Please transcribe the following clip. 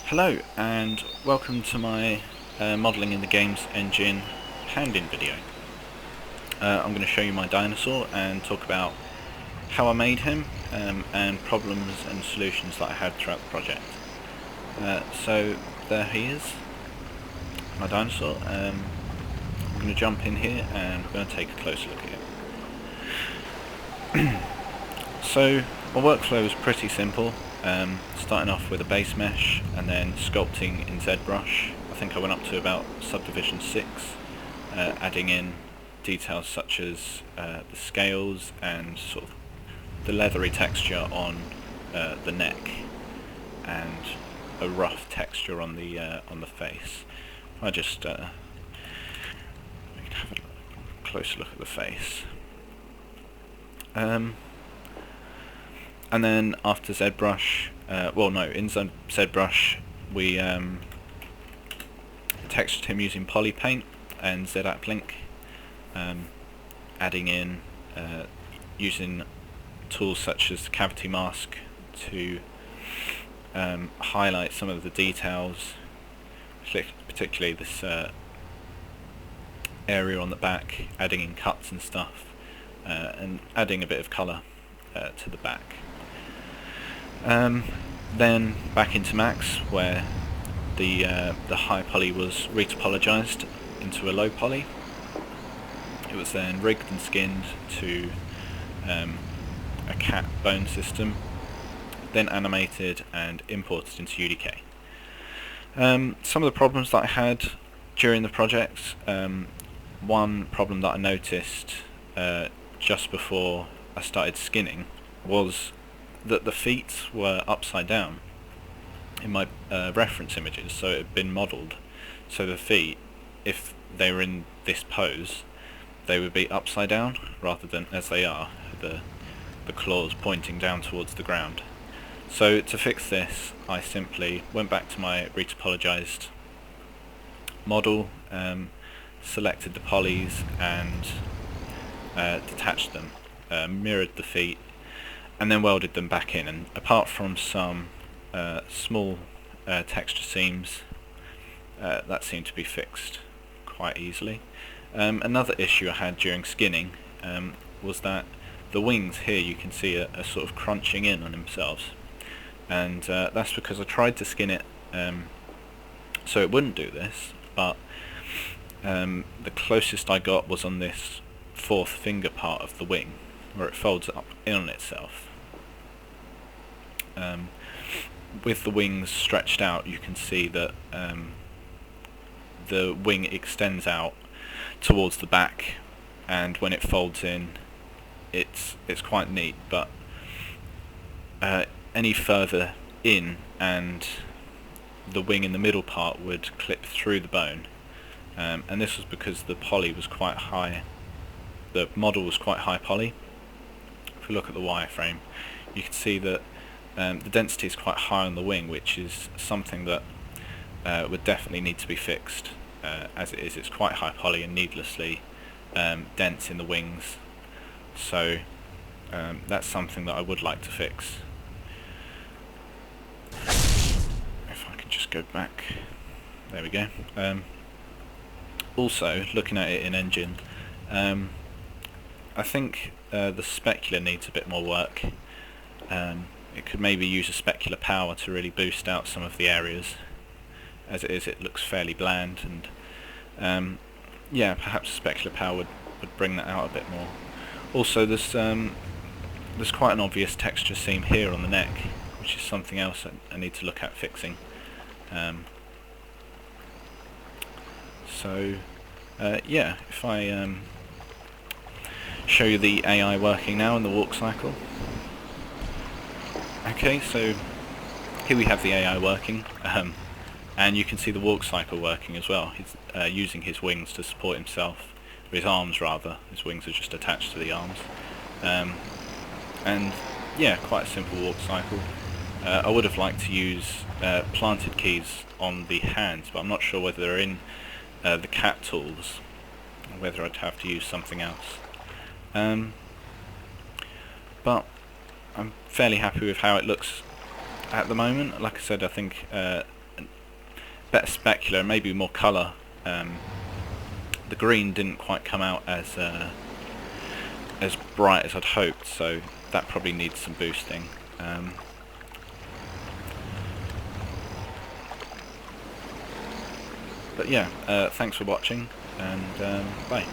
Hello and welcome to my modelling in the games engine hand-in video. I'm going to show you my dinosaur and talk about how I made him and problems and solutions that I had throughout the project. So there he is, my dinosaur. I'm going to jump in here and we're going to take a closer look at it. So my workflow is pretty simple. Starting off with a base mesh and then sculpting in ZBrush. I think I went up to about subdivision 6, adding in details such as the scales and sort of the leathery texture on the neck and a rough texture on the face. I just we can have a closer look at the face. And then after ZBrush, in ZBrush we textured him using polypaint and ZAppLink, adding in using tools such as cavity mask to highlight some of the details, particularly this area on the back, adding in cuts and stuff, and adding a bit of colour to the back. Then back into Max, where the high poly was retopologized into a low poly. It was then rigged and skinned to a cat bone system, then animated and imported into UDK. Some of the problems that I had during the project, one problem that I noticed just before I started skinning was that the feet were upside down in my reference images, so it had been modelled so the feet, if they were in this pose, they would be upside down rather than as they are, the claws pointing down towards the ground. So to fix this, I simply went back to my retopologized model, selected the polys and detached them, mirrored the feet, and then welded them back in. And apart from some small texture seams, that seemed to be fixed quite easily. Another issue I had during skinning was that the wings here, you can see, are sort of crunching in on themselves, and that's because I tried to skin it so it wouldn't do this, but the closest I got was on this fourth finger part of the wing, where it folds up in on itself. With the wings stretched out, you can see that the wing extends out towards the back, and when it folds in, it's quite neat, but any further in and the wing in the middle part would clip through the bone, and this was because the poly was quite high. The model was quite high poly. If we look at the wireframe, you can see that the density is quite high on the wing, which is something that would definitely need to be fixed. As it is, it's quite high poly and needlessly dense in the wings, so that's something that I would like to fix. If I can just go back, there we go. Also, looking at it in engine, I think the specular needs a bit more work. It could maybe use a specular power to really boost out some of the areas. As it is, it looks fairly bland, and yeah, perhaps a specular power would bring that out a bit more. Also, there's quite an obvious texture seam here on the neck, which is something else I need to look at fixing. Yeah, if I show you the AI working now in the walk cycle. Okay, so here we have the AI working, and you can see the walk cycle working as well. He's using his wings to support himself, or his arms rather. His wings are just attached to the arms. And yeah, quite a simple walk cycle. I would have liked to use planted keys on the hands, but I'm not sure whether they're in the cat tools, or whether I'd have to use something else. But I'm fairly happy with how it looks at the moment. Like I said, I think better specular, maybe more colour. The green didn't quite come out as bright as I'd hoped, so that probably needs some boosting. But yeah, thanks for watching, and bye.